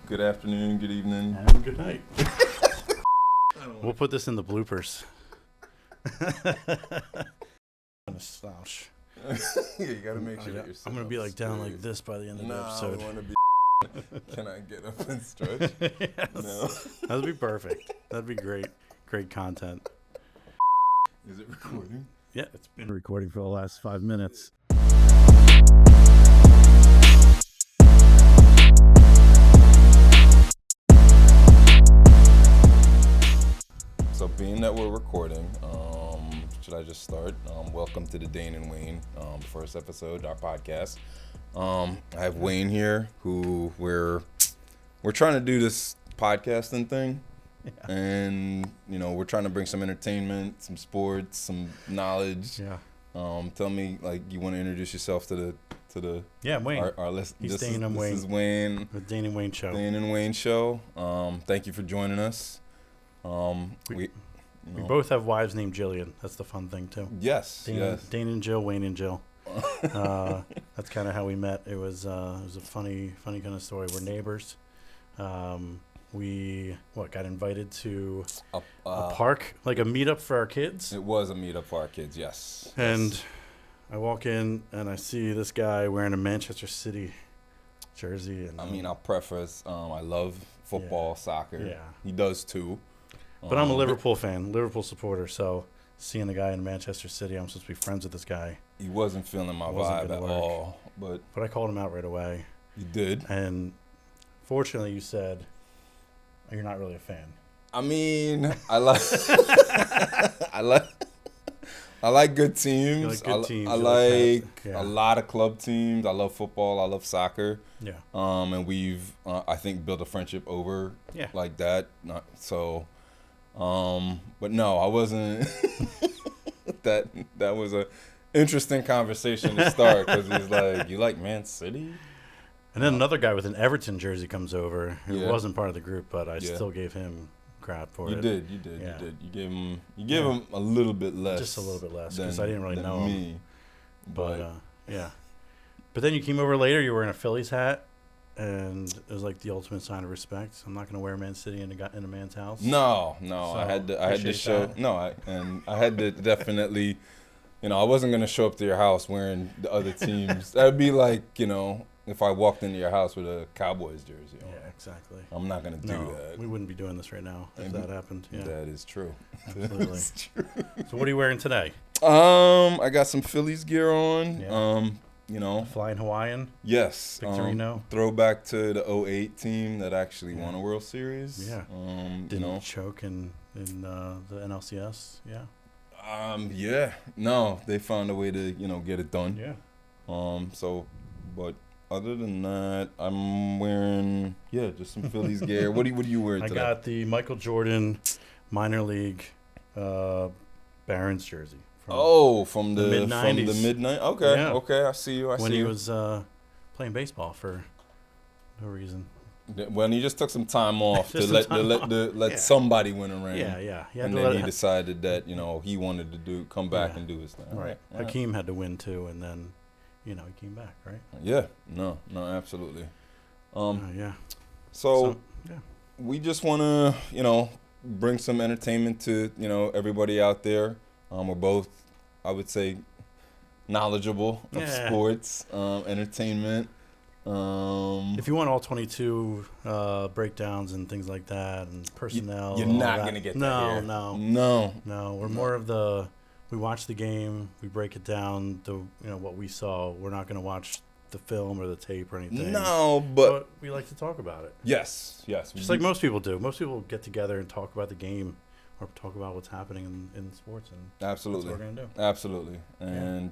good afternoon, good evening, and good night. We'll put this in the bloopers. I'm gonna slouch. Yeah, you gotta make sure that you're I'm gonna be like down like this by the end of the episode. I want to be. Can I get up and stretch? Yes. No. That'd be perfect. That'd be great. Great content. Is it recording? Yeah, it's been recording for the last 5 minutes. So being that we're recording, should I just start? Welcome to the Dane and Wayne first episode, our podcast. I have Wayne here, who we're trying to do this podcasting thing, and we're trying to bring some entertainment, some sports, some knowledge. Yeah. Tell me, you want to introduce yourself to the Wayne. Our list. He's Dane and Wayne. This is Wayne. The Dane and Wayne show. Dane and Wayne show. Thank you for joining us. We both have wives named Jillian. That's the fun thing too. Yes. Dane and Jill, Wayne and Jill. That's kind of how we met. It was a funny kind of story. We're neighbors. We got invited to a park, like a meetup for our kids. It was a meetup for our kids. Yes. And yes. I walk in and I see this guy wearing a Manchester City jersey. And I'll preface. I love football, soccer. Yeah. He does too. But I'm a Liverpool fan, Liverpool supporter. So seeing the guy in Manchester City, I'm supposed to be friends with this guy. He wasn't feeling my vibe at all. But I called him out right away. You did? And fortunately, you said you're not really a fan. I like good teams. You like good teams. I like a lot of club teams. I love football. I love soccer. Yeah. And we've I think built a friendship over like that. But no, I wasn't. that was a interesting conversation to start because he's like, "You like Man City?" And then another guy with an Everton jersey comes over who wasn't part of the group, but I still gave him crap for it. You did. You gave him a little bit less. Just a little bit less because I didn't really know me. him. But But then you came over later. You were in a Phillies hat. And it was like the ultimate sign of respect. I'm not going to wear Man City in a man's house. No. So I had to show. That. I had to definitely. I wasn't going to show up to your house wearing the other teams. That'd be like, if I walked into your house with a Cowboys jersey on. Yeah, exactly. I'm not going to do that. We wouldn't be doing this right now if that happened. Yeah. That is true. Absolutely. That is true. So what are you wearing today? I got some Phillies gear on. Yeah. Flying Hawaiian. Yes. Victorino. Throwback to the 2008 team that actually won a World Series. Yeah. Didn't choke in the NLCS. Yeah. No, they found a way to get it done. Yeah. But other than that, I'm wearing just some Phillies gear. What are you wearing today? I got the Michael Jordan minor league Barons jersey. From the mid-90s. From the mid-90s. Okay. Yeah. Okay, I see you. When he was playing baseball for no reason. When he just took some time off to let somebody win a ring. Yeah. And then he decided that he wanted to come back and do his thing. Right. Hakeem had to win too, and then he came back, right? Yeah. No, absolutely. So we just want to bring some entertainment to everybody out there. We're both, I would say, knowledgeable of sports, entertainment. If you want all 22 breakdowns and things like that and personnel, you're not going to get that here. No. We're more of we watch the game, we break it down, what we saw. We're not going to watch the film or the tape or anything. No, but we like to talk about it. Yes. Just like most people do. Most people get together and talk about the game or talk about what's happening in sports. And absolutely. That's what we're going to do. Absolutely. And,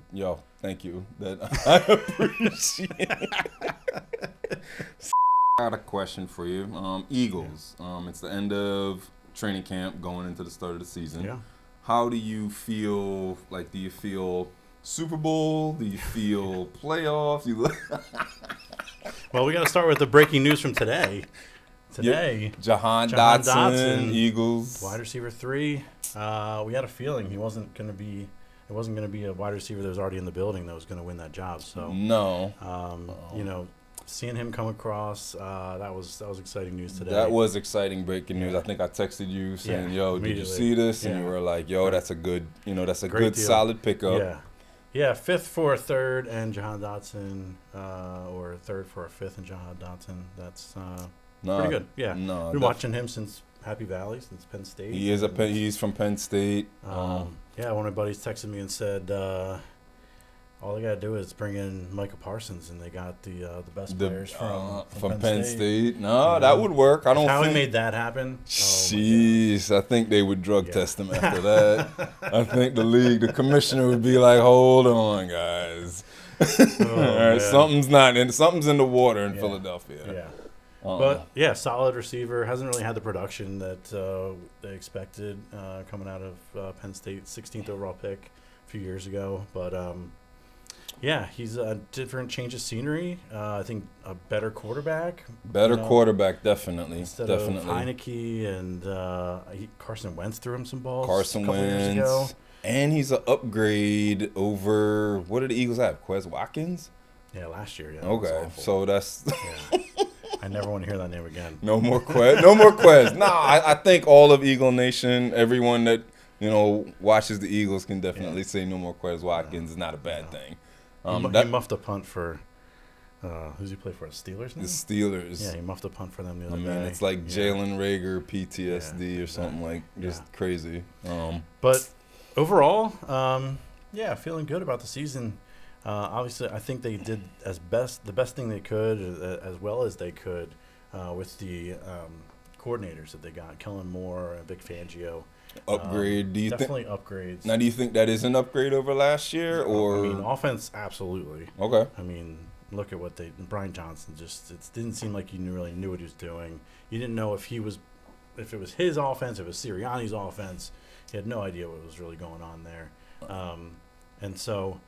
thank you. That I appreciate it. I got a question for you. Eagles. It's the end of training camp going into the start of the season. Yeah. How do you feel? Do you feel Super Bowl? Do you feel playoffs? Well, we got to start with the breaking news from today. Jahan Dotson, Eagles, wide receiver 3. We had a feeling it wasn't going to be a wide receiver that was already in the building that was going to win that job. So no, seeing him come across, that was exciting news today. That was exciting breaking news. Yeah. I think I texted you saying, Yeah, "Yo, did you immediately. see this?" And Yeah. you were like, "Yo, that's a good, that's a Great good deal. solid pickup." Yeah, fifth for a third and Jahan Dotson, or a third for a fifth and Jahan Dotson. That's pretty good. Yeah, No, been watching him since Happy Valley, since Penn State. He's from Penn State. Yeah, one of my buddies texted me and said, all they got to do is bring in Micah Parsons, and they got the best players from Penn State. No, that would work. I don't How think he made that happen. Jeez, I think they would drug test him after that. I think the commissioner would be like, "Hold on, guys. All right, something's in the water in Philadelphia." Yeah. But yeah, solid receiver. Hasn't really had the production that they expected coming out of Penn State. 16th overall pick a few years ago. But yeah, he's a different change of scenery. I think a better quarterback. Quarterback, definitely. Instead of Heineke and Carson Wentz threw him some balls. Carson a couple years ago. Wentz. And he's an upgrade over, what did the Eagles have? Quez Watkins? Yeah, last year. Yeah, okay, so that's... Yeah. I never want to hear that name again. No more Quez. No more Quez. Nah, I think all of Eagle Nation, everyone that, watches the Eagles can definitely say no more Quez Watkins is not a bad thing. He muffed a punt for, who's he play for, the Steelers now? The Steelers. Yeah, he muffed a punt for them the other day. I mean, it's like Jalen Rager PTSD or something just crazy. But overall, feeling good about the season. Obviously, I think they did the best thing they could, as well as they could, with the coordinators that they got, Kellen Moore and Vic Fangio. Upgrade? Definitely upgrades. Now, do you think that is an upgrade over last year, or? I mean, offense, absolutely. Okay. I mean, look at what Brian Johnson it didn't seem like he really knew what he was doing. You didn't know if it was his offense, if it was Sirianni's offense. He had no idea what was really going on there. And so,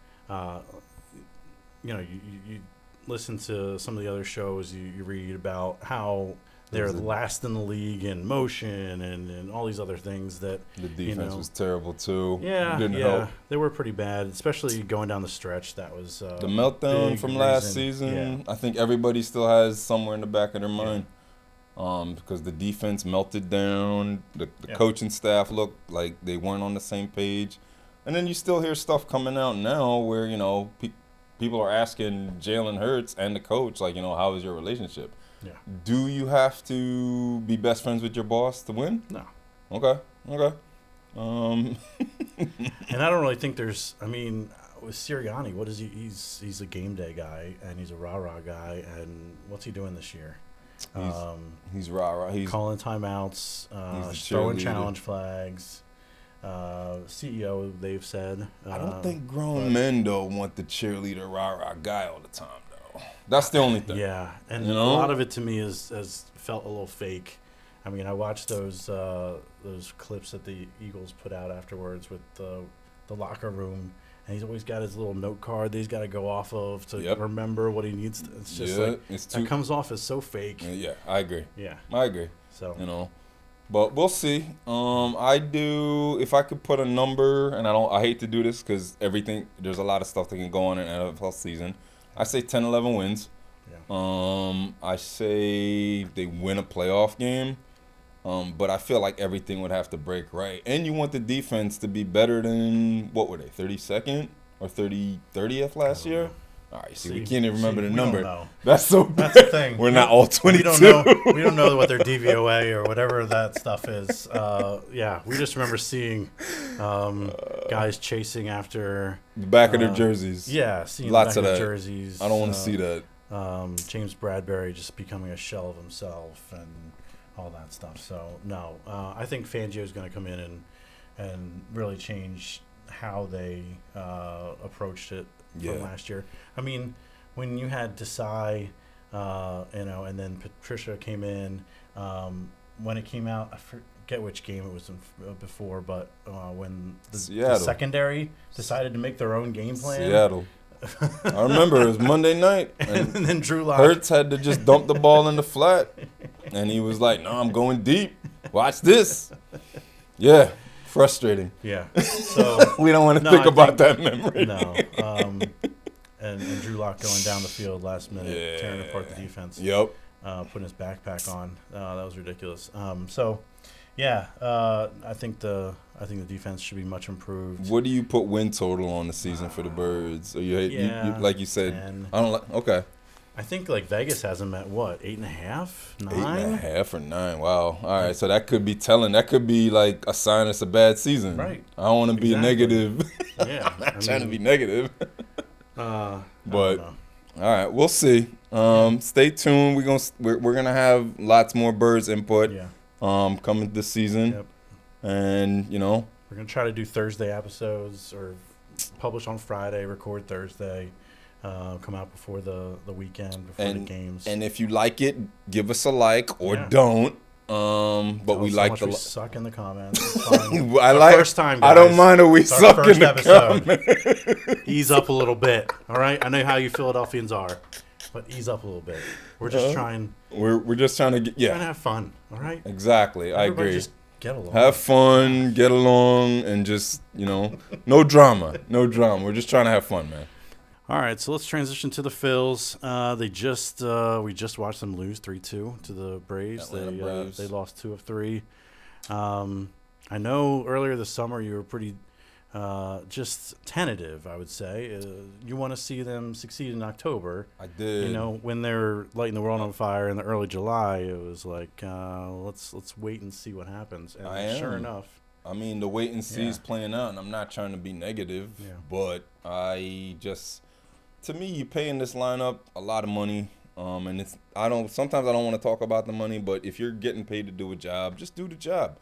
you listen to some of the other shows, you read about how they're last in the league in motion and all these other things that the defense was terrible too. Yeah, didn't help. They were pretty bad, especially going down the stretch. That was the meltdown from last season. Yeah. I think everybody still has somewhere in the back of their mind, because the defense melted down. The coaching staff looked like they weren't on the same page, and then you still hear stuff coming out now where people are asking Jalen Hurts and the coach, like, how is your relationship? Yeah. Do you have to be best friends with your boss to win? No. Okay. And I don't really think there's. I mean, with Sirianni, what is he? He's a game day guy and he's a rah-rah guy. And what's he doing this year? He's rah-rah. He's calling timeouts, throwing challenge flags. CEO, they've said. I don't think grown men though want the cheerleader rah-rah guy all the time though. That's the only thing. Yeah, and a lot of it to me has felt a little fake. I mean, I watched those clips that the Eagles put out afterwards with the locker room, and he's always got his little note card that he's got to go off of to remember what he needs. It's just that comes off as so fake. Yeah, I agree. Yeah, I agree. So but we'll see. If I could put a number, and I hate to do this because there's a lot of stuff that can go on in an NFL season. I say 10, 11 wins. Yeah. I say they win a playoff game. But I feel like everything would have to break right. And you want the defense to be better than, what were they, 32nd or 30th last year? All right, we can't even remember the number. That's the thing. We're not all 22. We don't know what their DVOA or whatever that stuff is. We just remember seeing guys chasing after the back of their jerseys. Yeah, seeing lots the back of that. Jerseys. I don't want to see that. James Bradbury just becoming a shell of himself and all that stuff. So no, I think Fangio is going to come in and really change how they approached it from last year. I mean, when you had Desai, and then Patricia came in, when it came out, I forget which game it was before, but when the secondary decided to make their own game plan. Seattle. I remember it was Monday night, and then Drew Lock. Hurts had to just dump the ball in the flat, and he was like, "No, I'm going deep. Watch this." Yeah, frustrating. Yeah, so we don't want to think about that memory. No, and Drew Lock going down the field last minute, tearing apart the defense. Yep. Putting his backpack on. That was ridiculous. I think the defense should be much improved. What do you put win total on the season for the Birds? Or you like you said, 10. I don't like. Okay. I think like Vegas has them at what, 8.5, 9? 8.5 or 9. Wow. All right. So that could be telling. That could be like a sign it's a bad season. Right. I don't want to be negative. Yeah. I'm not trying to be negative. But all right, we'll see. Stay tuned. We're gonna have lots more Birds input. Yeah. Coming this season. Yep. And we're gonna try to do Thursday episodes or publish on Friday, record Thursday, come out before the weekend, before the games. And if you like it, give us a like or Yeah. don't. But we like we suck in the comments. First time, guys. I don't mind if we It's our suck in first the episode. comments. Ease up a little bit, all right? I know how you Philadelphians are, but ease up a little bit. We're just trying. We're just trying to get Trying to have fun, all right? Exactly. Everybody I agree. Just get along. Have fun, get along, and just no drama, no drama. We're just trying to have fun, man. All right, so let's transition to the Phils. We just watched them lose 3-2 to the Braves. Atlanta Braves. They lost 2 of 3. I know earlier this summer you were pretty just tentative, I would say. You want to see them succeed in October. I did. When they're lighting the world on fire in the early July, it was like let's wait and see what happens. And sure enough. I mean, the wait and see is playing out, and I'm not trying to be negative, but to me, you're paying this lineup a lot of money, and sometimes I don't want to talk about the money, but if you're getting paid to do a job, just do the job.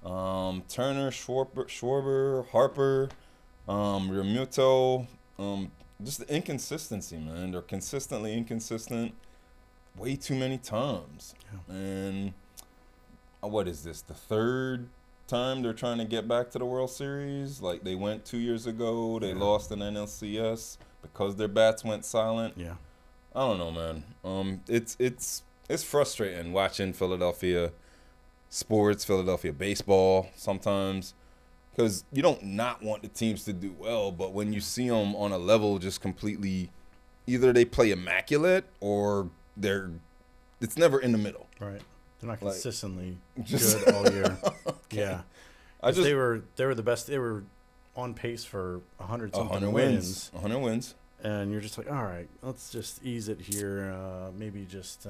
Turner, Schwarber, Harper, Realmuto, just the inconsistency, man. They're consistently inconsistent way too many times. Yeah. And what is this, the third time they're trying to get back to the World Series? Like, they went 2 years ago, they lost in NLCS because their bats went silent. Yeah. I don't know, man. It's frustrating watching Philadelphia sports, Philadelphia baseball sometimes, because you don't not want the teams to do well, but when you see them on a level just completely, either they play immaculate or it's never in the middle. Right. They're not consistently good all year. Okay. Yeah. They were the best. They were on pace for 100-something wins. 100 wins. And you're just like, all right, let's just ease it here. Maybe just,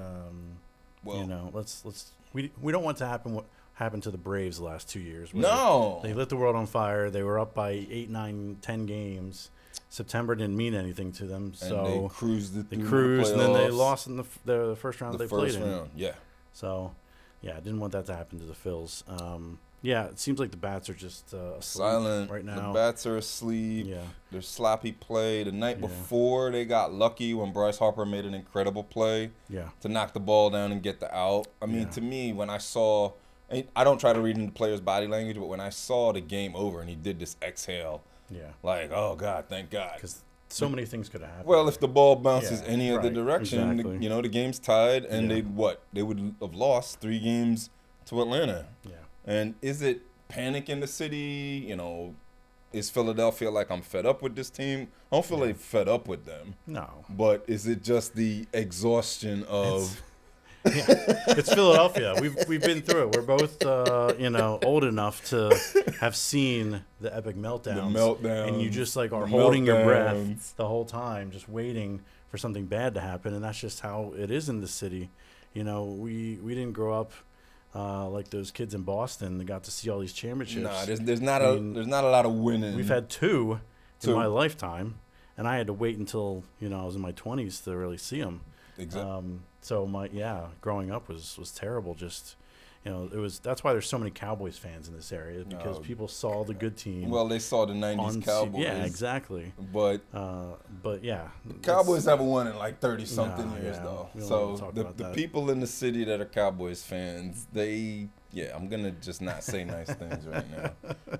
let's. We don't want to happen what happened to the Braves the last 2 years. No. They lit the world on fire. They were up by 8, 9, 10 games. September didn't mean anything to them. So they cruised and then they lost in the first round they played in. Yeah. So, I didn't want that to happen to the Phils. It seems like the bats are just silent right now. The bats are asleep. Yeah. They're sloppy play. The night before, they got lucky when Bryce Harper made an incredible play to knock the ball down and get the out. I mean, to me, when I saw – I don't try to read into the player's body language, but when I saw the game over and he did this exhale, like, oh, God, thank God. Because so many things could have happened. Well, if the ball bounces any other direction, exactly. the game's tied, and they would have lost 3 games to Atlanta. Yeah. And is it panic in the city? Is Philadelphia like, I'm fed up with this team? I don't feel like fed up with them. No. But is it just the exhaustion of... It's Philadelphia. We've been through it. We're both, old enough to have seen the epic meltdowns. And you just are holding your breath the whole time, just waiting for something bad to happen. And that's just how it is in the city. We didn't grow up like those kids in Boston that got to see all these championships. Nah, there's not a lot of winning. We've had two in my lifetime, and I had to wait until I was in my 20s to really see them. Exactly. So growing up was terrible. Just that's why there's so many Cowboys fans in this area, because people saw the good team. Well, they saw the '90s Cowboys. Yeah, exactly. But yeah, Cowboys haven't won in like 30-something years though. So the people in the city that are Cowboys fans, I'm gonna just not say nice things right now.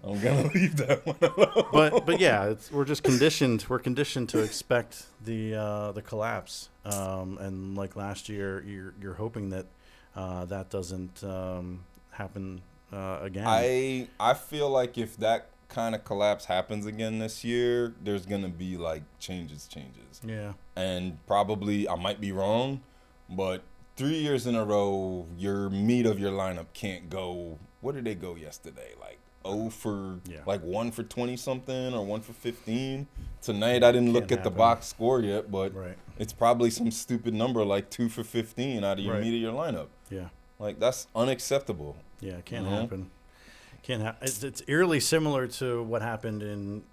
I'm gonna leave that one alone. But yeah, we're just conditioned. We're conditioned to expect the collapse. And like last year, you're hoping that that doesn't happen again. I feel like if that kind of collapse happens again this year, there's gonna be like changes. Yeah. And probably I might be wrong, but 3 years in a row, your meat of your lineup can't go. What did they go yesterday? Like 1 for 20 something or 1 for 15. Tonight I didn't look at the box score yet, but it's probably some stupid number like 2 for 15 out of your meat of your lineup. Yeah. Like that's unacceptable. Yeah, it can't happen. It's eerily similar to what happened in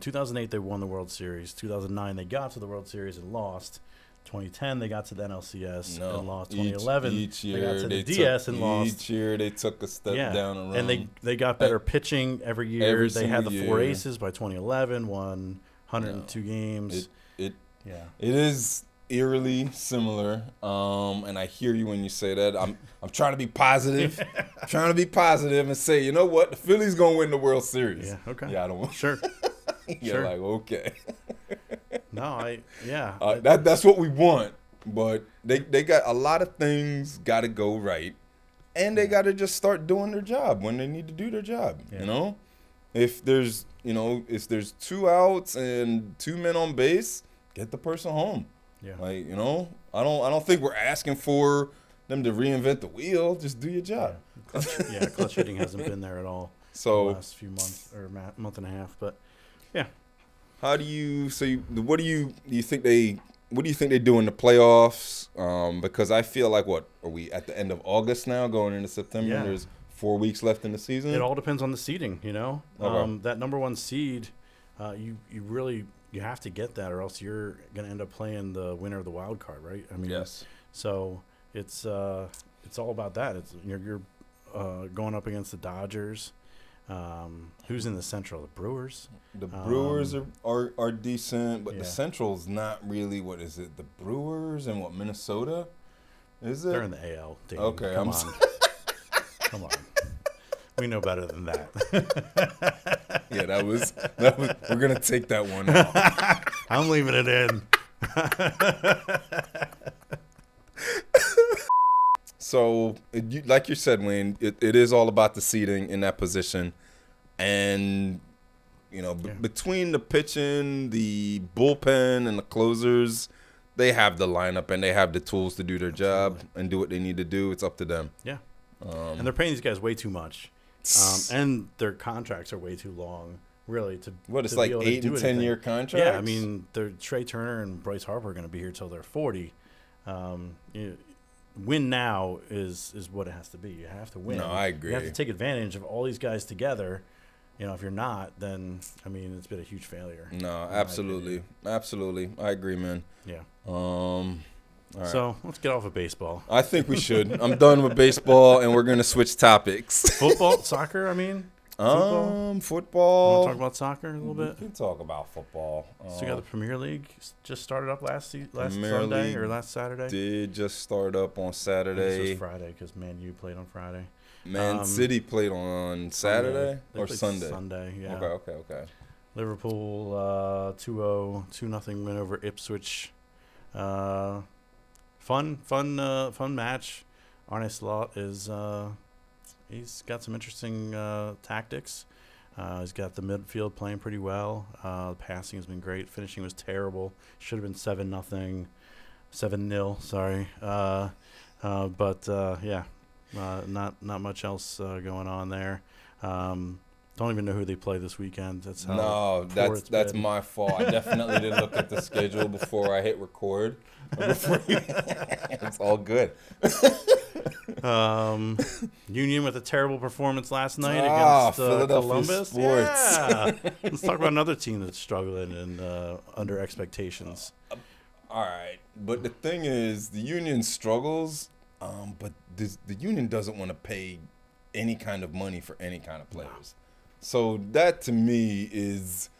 2008 they won the World Series. 2009 they got to the World Series and lost. 2010 they got to the NLCS and lost. 2011 each year they got to the DS and lost. Each year they took a step down the road. And they got better pitching every year. They had the 4 aces by 2011, won 102 games. It is eerily similar, and I hear you when you say that. I'm trying to be positive, and say, you know what, the Phillies gonna win the World Series. Yeah, okay. Yeah, I don't want. Sure. You're like, okay. No, that's what we want, but they got a lot of things got to go right, and they got to just start doing their job when they need to do their job. Yeah. You know, if there's 2 outs and 2 men on base, get the person home. Yeah. Like, I don't think we're asking for them to reinvent the wheel. Just do your job. Clutch hitting hasn't been there at all. So the last few months or month and a half, but yeah. What do you think they do in the playoffs? Because I feel like, what are we at the end of August now, going into September? Yeah. And there's 4 weeks left in the season. It all depends on the seeding, Okay. That number 1 seed, you have to get that, or else you're going to end up playing the winner of the wild card, right? I mean, yes. So it's all about that. It's you're going up against the Dodgers. Who's in the Central? The Brewers. The Brewers are decent, but the Central's not really. What is it? The Brewers and what, Minnesota? Is it? They're in the AL. Dane. Okay, come on. Come on. We know better than that. Yeah, that was. We're gonna take that one out. I'm leaving it in. So, like you said, Wayne, it is all about the seating in that position. And, between the pitching, the bullpen, and the closers, they have the lineup and they have the tools to do their job and do what they need to do. It's up to them. Yeah. And they're paying these guys way too much. And their contracts are way too long, really. It's like 8 and 10 year contracts? Yeah, I mean, Trey Turner and Bryce Harper are going to be here till they're 40. Win now is what it has to be. You have to win. No, I agree. You have to take advantage of all these guys together. If you're not, then it's been a huge failure. No, absolutely, I agree, man. Yeah. All right. So let's get off of baseball. I think we should. I'm done with baseball, and we're gonna switch topics. Football, soccer. Football. Football. Want to talk about soccer a little bit? We can talk about football. So you got the Premier League just started up last Premier Sunday League or last Saturday? Did just start up on Saturday. This was Friday because Man U played on Friday. Man City played on Saturday or Sunday? Sunday, yeah. Okay. Liverpool 2-0 win over Ipswich. Fun match. Arne Slot is he's got some interesting tactics. He's got the midfield playing pretty well. The passing has been great. Finishing was terrible. Should have been 7-0. Sorry. Not much else going on there. Don't even know who they play this weekend. That's that's my fault. I definitely didn't look at the schedule before I hit record. It's all good. Union with a terrible performance last night against Columbus. Sports. Yeah. Let's talk about another team that's struggling and under expectations. All right, but the thing is, the Union struggles, but the Union doesn't want to pay any kind of money for any kind of players. So that to me is,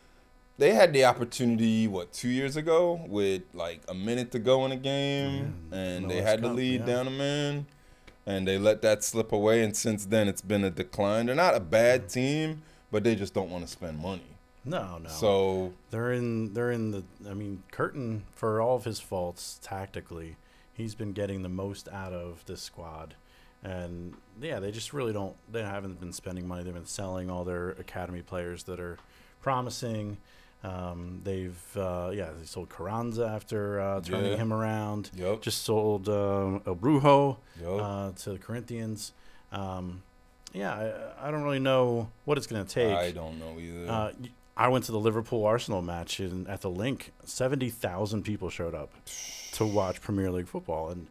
they had the opportunity 2 years ago with like a minute to go in a game, and they had the lead down a man, and they let that slip away. And since then, it's been a decline. They're not a bad team, but they just don't want to spend money. No. So they're in the. Curtin, for all of his faults tactically, he's been getting the most out of this squad. And yeah, they just really don't. They haven't been spending money. They've been selling all their academy players that are promising. They sold Carranza after turning him around. Yep. Just sold El Brujo Yep. to the Corinthians. I don't really know what it's going to take. I don't know either. I went to the Liverpool-Arsenal match at the Link. 70,000 people showed up to watch Premier League football, and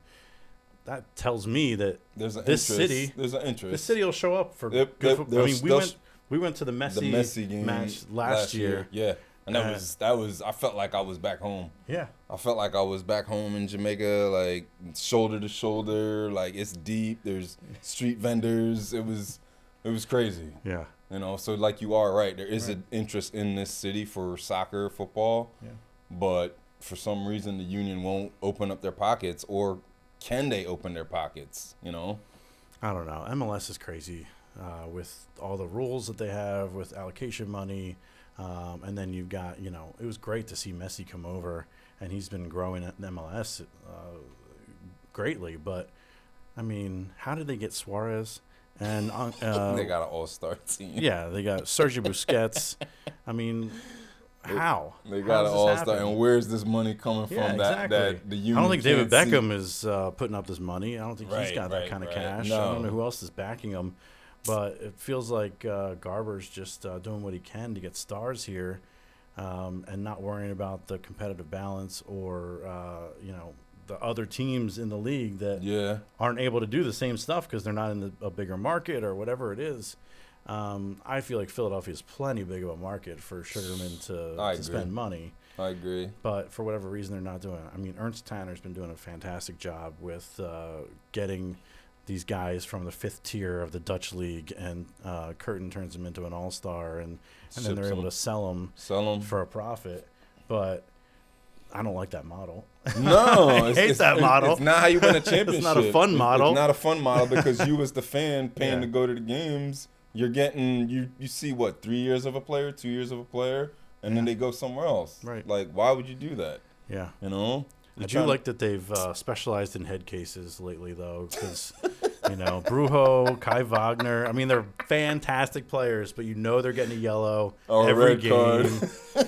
that tells me that There's an this interest. city, There's an interest. this city will show up for Yep, good yep, football. I mean, they'll we went to the Messi game match last year. Yeah, and that was. I felt like I was back home. Yeah, I felt like I was back home in Jamaica, like shoulder to shoulder. Like it's deep. There's street vendors. It was crazy. yeah, So like you are right. There is an interest in this city for soccer, football. Yeah. But for some reason, the union won't open up their pockets, or can they open their pockets? I don't know. MLS is crazy with all the rules that they have with allocation money. And then you've got, it was great to see Messi come over, and he's been growing at MLS greatly. But, I mean, how did they get Suarez? And they got an all-star team. Yeah, they got Sergio Busquets. I mean, how? They got an all-star, and where's this money coming from? Exactly. That the union I don't think David can't see? Beckham is putting up this money. I don't think he's got that kind of cash. No. I don't know who else is backing him, but it feels like Garber's just doing what he can to get stars here, and not worrying about the competitive balance or the other teams in the league that aren't able to do the same stuff because they're not in a bigger market or whatever it is. I feel like Philadelphia is plenty big of a market for Sugarman to spend money. I agree. But for whatever reason, they're not doing it. I mean, Ernst Tanner's been doing a fantastic job with getting these guys from the fifth tier of the Dutch league, and Curtin turns them into an all-star, and then they're able to sell them for a profit. But I don't like that model. No, I hate that model. It's not how you win a championship. It's not a fun model. It's not a fun model because you, as the fan, paying to go to the games, you're getting you see what 3 years of a player, 2 years of a player, and then they go somewhere else. Right. Like, why would you do that? Yeah. I do like that they've specialized in head cases lately, though, because Brujo, Kai Wagner. I mean, they're fantastic players, but they're getting a yellow every game. Card.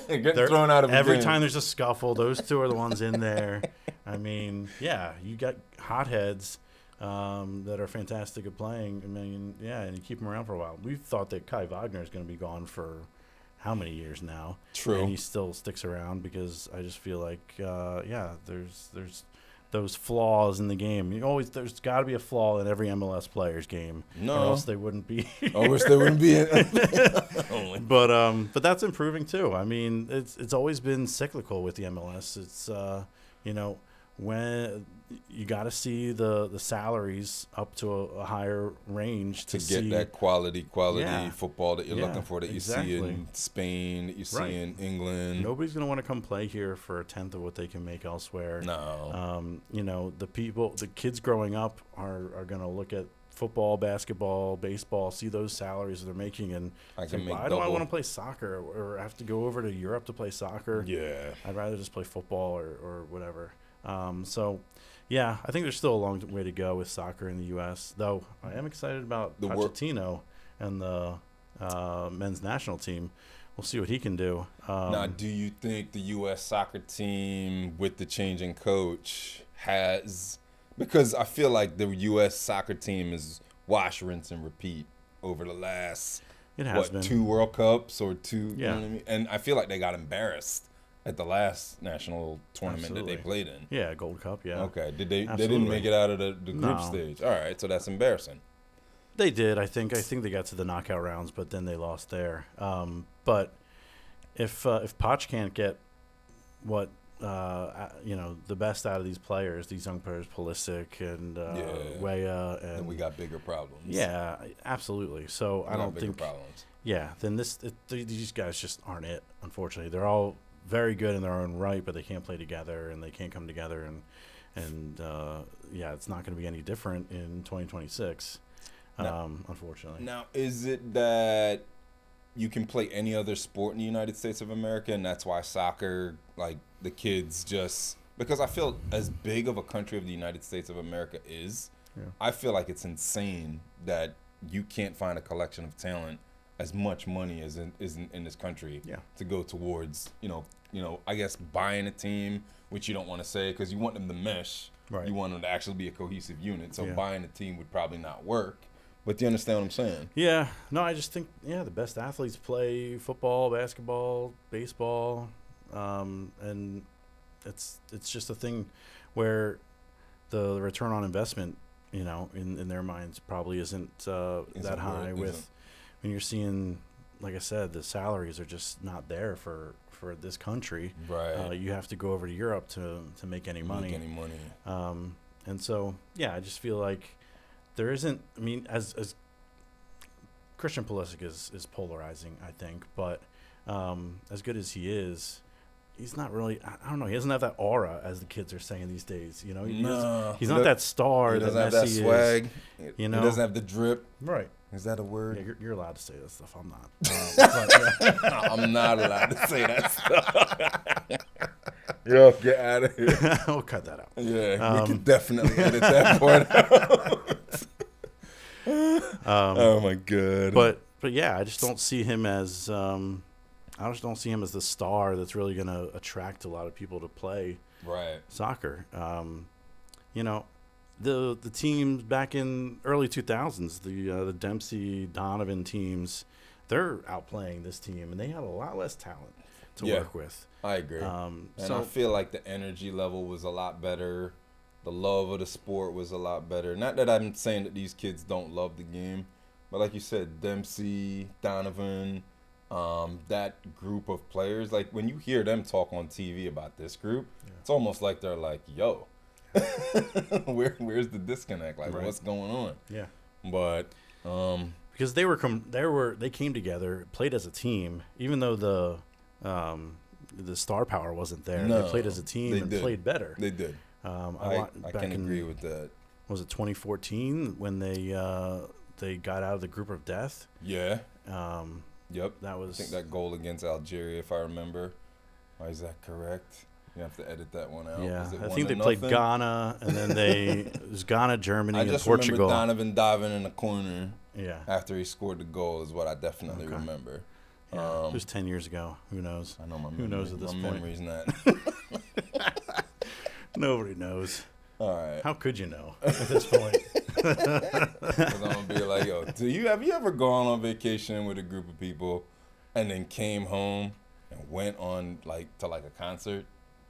Getting thrown out of every game. time there's a scuffle. Those two are the ones in there. I mean, you got hotheads that are fantastic at playing. I mean, and you keep them around for a while. We thought that Kai Wagner is going to be gone for how many years now? True. And he still sticks around because I just feel like, there's those flaws in the game. There's got to be a flaw in every MLS player's game. No. Or else they wouldn't be. I wish they wouldn't be. But that's improving too. I mean, it's always been cyclical with the MLS. It's when you got to see the salaries up to a higher range to get see that quality football that you're looking for, that exactly. you see in Spain, that you see in England. Nobody's going to want to come play here for a tenth of what they can make elsewhere. No. The kids growing up are going to look at football, basketball, baseball, see those salaries that they're making, and why do I want to play soccer or have to go over to Europe to play soccer? Yeah. I'd rather just play football or whatever. I think there's still a long way to go with soccer in the U.S., though I am excited about Pochettino and the men's national team. We'll see what he can do. Now, do you think the U.S. soccer team, with the changing coach, has – because I feel like the U.S. soccer team is wash, rinse, and repeat over the last, been 2 World Cups or 2 Yeah. You know what I mean? And I feel like they got embarrassed at the last national tournament that they played in. Yeah, Gold Cup, yeah. Okay. They didn't make it out of the group stage. All right, so that's embarrassing. They did, I think. I think they got to the knockout rounds, but then they lost there. But if Poch can't get what the best out of these players, these young players, Pulisic and Weah, and we got bigger problems. Yeah, absolutely. So I don't think problems. Yeah, then these guys just aren't it. Unfortunately, they're all very good in their own right, but they can't play together and they can't come together, and it's not going to be any different in 2026. Unfortunately. Now, is it that you can play any other sport in the United States of America, and that's why soccer, like the kids just, because I feel as big of a country of the United States of America is, I feel like it's insane that you can't find a collection of talent as much money as is in this country to go towards, I guess buying a team, which you don't want to say because you want them to mesh. Right. You want them to actually be a cohesive unit. So buying a team would probably not work. But do you understand what I'm saying? Yeah. No, I just think, the best athletes play football, basketball, baseball. And it's just a thing where the return on investment, in their minds probably isn't that high when you're seeing, like I said, the salaries are just not there for this country. Right. You have to go over to Europe to make any money. And so, I just feel like there isn't, as Christian Pulisic is polarizing, I think, but as good as he is, he's not really, I don't know, he doesn't have that aura, as the kids are saying these days. He's not that star. He doesn't have that swag. He doesn't have the drip. Right. Is that a word? Yeah, you're allowed to say that stuff. I'm not. I'm not allowed to say that stuff. Yo, get out of here. We'll cut that out. Yeah, we can definitely edit that part out. Oh my god. But I just don't see him as the star that's really going to attract a lot of people to play soccer. The teams back in early 2000s, the Dempsey Donovan teams, they're outplaying this team, and they had a lot less talent to work with. I agree. And I feel like the energy level was a lot better. The love of the sport was a lot better. Not that I'm saying that these kids don't love the game, but like you said, Dempsey, Donovan, that group of players, like when you hear them talk on TV about this group, it's almost like they're like, yo, where's the disconnect? Like, what's going on? Yeah. But because they came together, played as a team, even though the star power wasn't there. They played as a team and played better. They did. I can agree with that. Was it 2014 when they got out of the group of death? Yeah. Yep. That was. I think that goal against Algeria, if I remember. Is that correct? You have to edit that one out. Yeah, I think they played Ghana, and then it was Ghana, Germany, and Portugal. I just remember Donovan diving in the corner. Yeah. After he scored the goal is what I definitely remember. Yeah, it was 10 years ago. Who knows? I know Who knows at this point? My memory's not. Nobody knows. All right. How could you know at this point? Because I'm going to be like, yo, have you ever gone on vacation with a group of people and then came home and went on to a concert?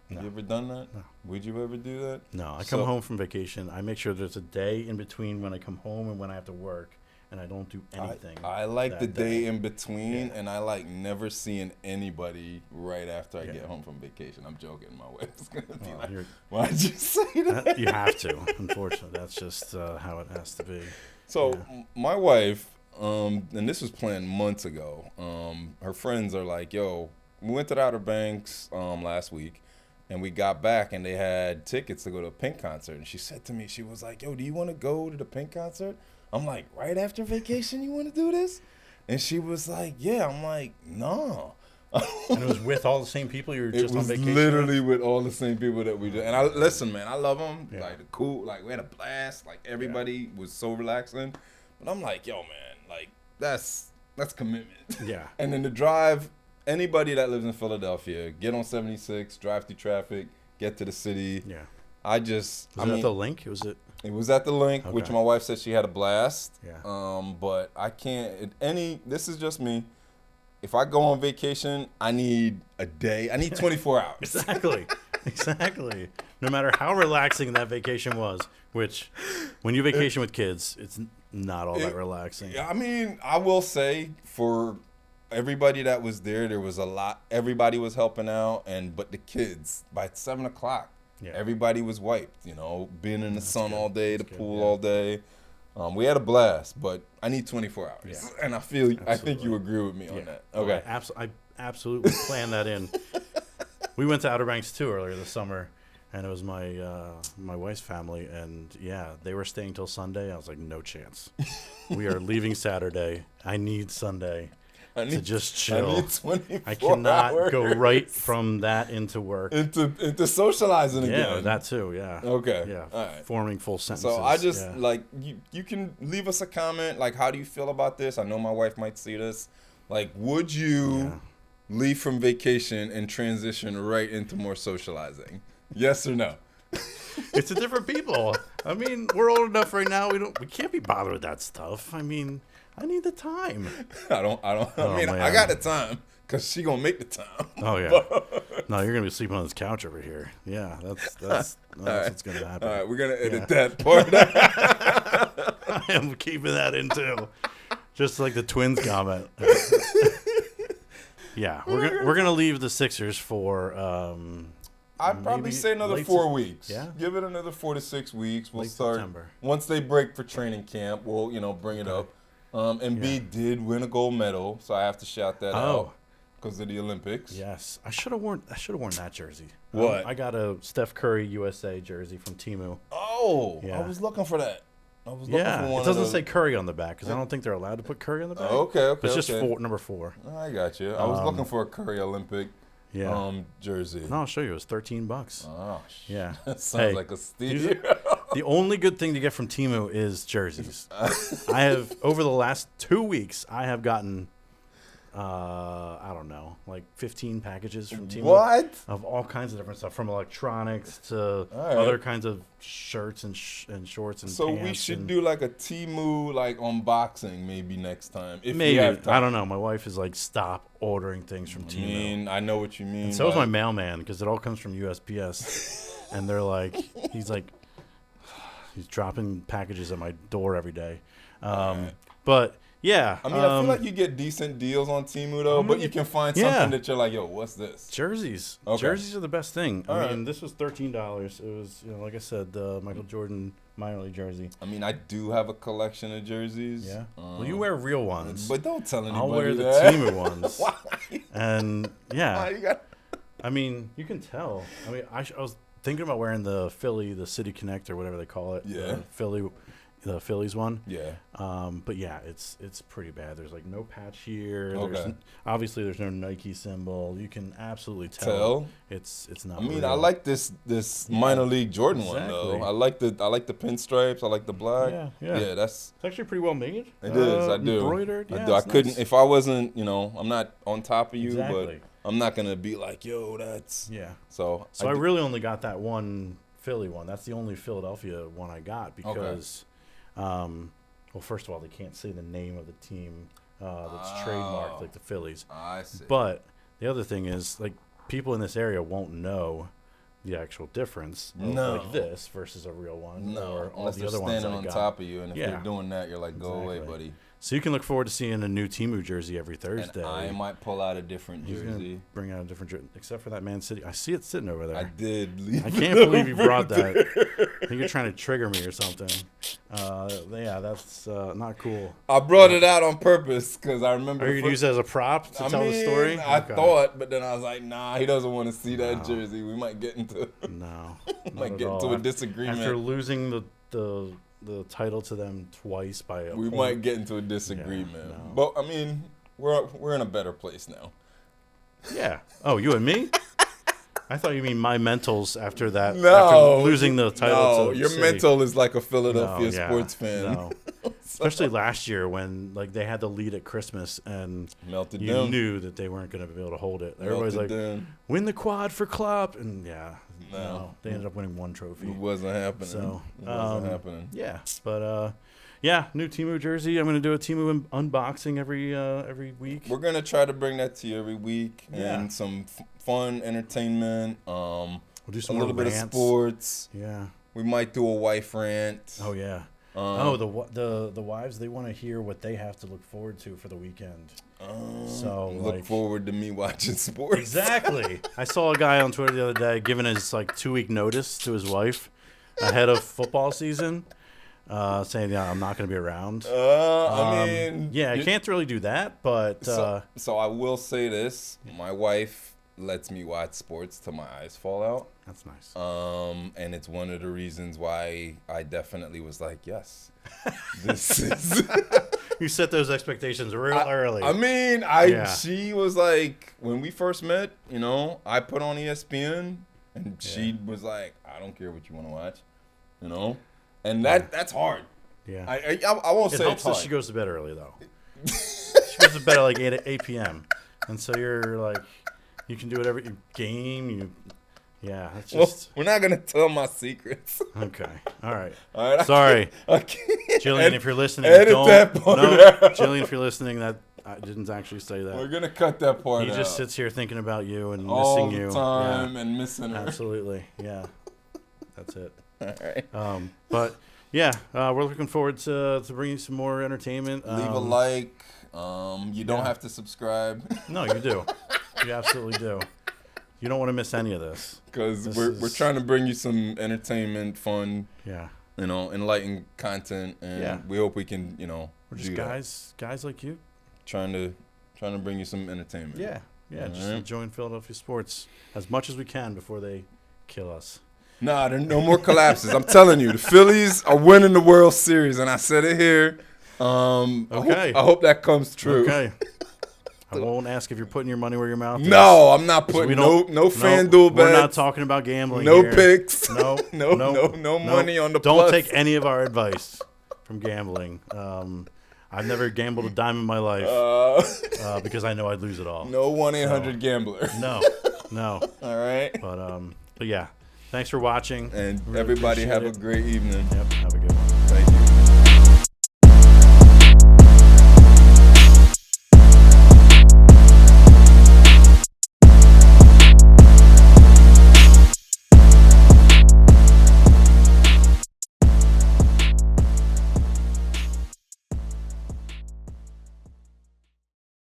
No. Have you ever done that? No. Would you ever do that? No. I come home from vacation. I make sure there's a day in between when I come home and when I have to work, and I don't do anything. I like the day in between, and I like never seeing anybody right after I get home from vacation. I'm joking. My wife's going to be like, why'd you say that? You have to. Unfortunately, that's just how it has to be. So my wife, and this was planned months ago, her friends are like, yo, we went to the Outer Banks last week. And we got back, and they had tickets to go to a Pink concert. And she said to me, she was like, yo, do you want to go to the Pink concert? I'm like, right after vacation you want to do this? And she was like, yeah. I'm like, no. And it was with all the same people you were just on vacation? It was literally with all the same people that we did. And listen, man, I love them. Yeah. Like, cool. Like, we had a blast. Like, everybody was so relaxing. But I'm like, yo, man, like, that's commitment. Yeah. And then the drive... Anybody that lives in Philadelphia, get on 76, drive through traffic, get to the city. Yeah. Was it at the Link? Was it? It was at the Link, which my wife said she had a blast. Yeah. But I can't. This is just me. If I go on vacation, I need a day. I need 24 hours. Exactly. No matter how relaxing that vacation was, which when you vacation with kids, it's not all that relaxing. I mean, I will say for everybody that was there was a lot. Everybody was helping out, but the kids by 7 o'clock, everybody was wiped. Being in the sun all day, the pool all day. We had a blast, but I need 24 hours, and I think you agree with me on that. Okay, I absolutely planned that in. We went to Outer Banks too earlier this summer, and it was my wife's family, and they were staying till Sunday. I was like, no chance. We are leaving Saturday. I need Sunday. to just chill. I need 24 I cannot hours go right from that into work. into socializing again. Yeah, that too. Yeah. Okay. Yeah. All right. Forming full sentences. So I just yeah. like you can leave us a comment. Like, how do you feel about this? I know my wife might see this. Like, would you leave from vacation and transition right into more socializing? Yes or no? It's a different people. I mean, we're old enough right now. We can't be bothered with that stuff. I mean, I need the time. I don't. Oh, I man. got the time because she gonna make the time. Oh yeah. No, you're gonna be sleeping on this couch over here. Yeah, that's what's gonna happen. All right, we're gonna edit that part. I am keeping that in too. Just like the Twins comment. Yeah, we're gonna leave the Sixers for. I'd probably maybe say another late 4 weeks. Yeah. Give it another 4 to 6 weeks. We'll Late start September. once they break for training camp. We'll bring it up. Embiid did win a gold medal, so I have to shout that out because of the Olympics. Yes, I should have worn that jersey. What? I got a Steph Curry USA jersey from Temu. Oh, Yeah. I was looking for that. I was looking Yeah, for one it doesn't of say Curry on the back because I don't think they're allowed to put Curry on the back. Okay. But it's just number 4. I got you. I was looking for a Curry Olympic jersey. No, I'll show you. It was $13. Oh, Yeah. that sounds like a steal. The only good thing to get from Temu is jerseys. I have over the last 2 weeks, I have gotten, I don't know, like 15 packages from Temu. What? Of all kinds of different stuff, from electronics to right. other kinds of shirts and shorts and So pants. we should do like a Temu like unboxing maybe next time. If Maybe. we have time. I don't know. My wife is like, stop ordering things from Temu. I mean, I know what you mean. And so is my mailman because it all comes from USPS. And they're like, he's dropping packages at my door every day. But yeah. I mean, I feel like you get decent deals on Temu though, but you can find something that you're like, yo, what's this? Jerseys. Okay. Jerseys are the best thing. All I mean, this was $13. It was, like I said, the Michael Jordan minor league jersey. I mean, I do have a collection of jerseys. Yeah. Well, you wear real ones. But don't tell anybody I'll wear the that. Temu ones. Why? And yeah. Why you got? I mean, you can tell. I mean, I was thinking about wearing the City Connect or whatever they call it. Yeah. The Phillies one. Yeah. But yeah, it's pretty bad. There's like no patch here. Okay. Obviously, there's no Nike symbol. You can absolutely Tell? it's not. I mean, real. I like this minor league Jordan one though. I like the pinstripes. I like the black. Yeah. That's. It's actually pretty well made. It is. I do. Embroidered. I Yeah, do. I it's couldn't nice. if I wasn't. I'm not on top of you, Exactly. but I'm not gonna be like, yo, that's. Yeah. So I really only got that one Philly one. That's the only Philadelphia one I got because, well, first of all, they can't say the name of the team that's trademarked like the Phillies. I see. But the other thing is, like, people in this area won't know the actual difference of like this versus a real one or all unless the they're other ones standing I on got. top of you, and if Yeah. they're doing that, you're like, go away, buddy. So you can look forward to seeing a new Temu jersey every Thursday. And I might pull out a different He's gonna jersey. bring out a different jersey, except for that Man City. I see it sitting over there. I did leave. I can't believe you brought that. I think you're trying to trigger me or something. Yeah, that's not cool. I brought it out on purpose because I remember. Are you going to use it as a prop to tell the story? I Okay. thought, but then I was like, nah, he doesn't want to see that jersey. We might get into No. might get into a disagreement. After losing the title to them twice by a We point. might get into a disagreement. Yeah, no. But I mean, we're in a better place now. Yeah. Oh, you and me? I thought you mean my mentals after that. No, after losing the title. No, to your City. mental is like a Philadelphia No, yeah, sports fan. No. Especially last year when like they had the lead at Christmas and Melted you down. knew that they weren't going to be able to hold it. Everybody's Melted like, down. win the quad for Klopp, and No. they ended up winning one trophy. It wasn't happening. So, it wasn't happening. Yeah, but new Temu jersey. I'm going to do a Temu unboxing every week. We're gonna try to bring that to you every week Yeah. and some fun entertainment. We'll do A some little more bit rants. of sports. Yeah. We might do a wife rant. Oh yeah. The wives, they want to hear what they have to look forward to for the weekend. So look forward to me watching sports. Exactly. I saw a guy on Twitter the other day giving his 2-week notice to his wife ahead of football season, saying, "Yeah, I'm not going to be around." I mean, I can't really do that, but so I will say this: my wife lets me watch sports till my eyes fall out. that's nice. And it's one of the reasons why I definitely was like, yes, this is. You set those expectations real early. I mean, Yeah. she was like, when we first met, you know, I put on ESPN, and she was like, I don't care what you want to watch, you know, and that's hard. Yeah. I won't It say helps it's that hard. she goes to bed early, though. She goes to bed at like 8 p.m. And so you're like, you can do whatever, you game, yeah, it's Well, just. we're not gonna tell my secrets. Okay. All right. All right. Sorry. I can't. Jillian, if you're listening, edit don't. that part No, out. Jillian, if you're listening, that I didn't actually say We're that. gonna cut that part He out. just sits here thinking about you and all missing the you. time and missing Yeah, her. absolutely. Yeah. That's it. All right. But yeah, we're looking forward to bringing some more entertainment. Leave a like. You don't have to subscribe No, you do. You absolutely do. You don't want to miss any of this. because we're trying to bring you some entertainment, fun, Yeah. you know, enlightened content, and we hope we can, you know, We're just do that. guys like you. Trying to bring you some entertainment. Yeah. Yeah. Just Alright. enjoying Philadelphia sports as much as we can before they kill us. Nah, there are no more collapses. I'm telling you, the Phillies are winning the World Series, and I said it here. Okay. I hope that comes true. Okay. I won't ask if you're putting your money where your mouth is. No, I'm not 'Cause putting we no don't- FanDuel bets. We're not talking about gambling. No here. picks. No, no money on the Don't plus. take any of our advice from gambling. I've never gambled a dime in my life because I know I'd lose it all. No 1-800 gambler. No. All right. But yeah, thanks for watching. And Really everybody appreciate have a it. great evening. Yep, have a good one.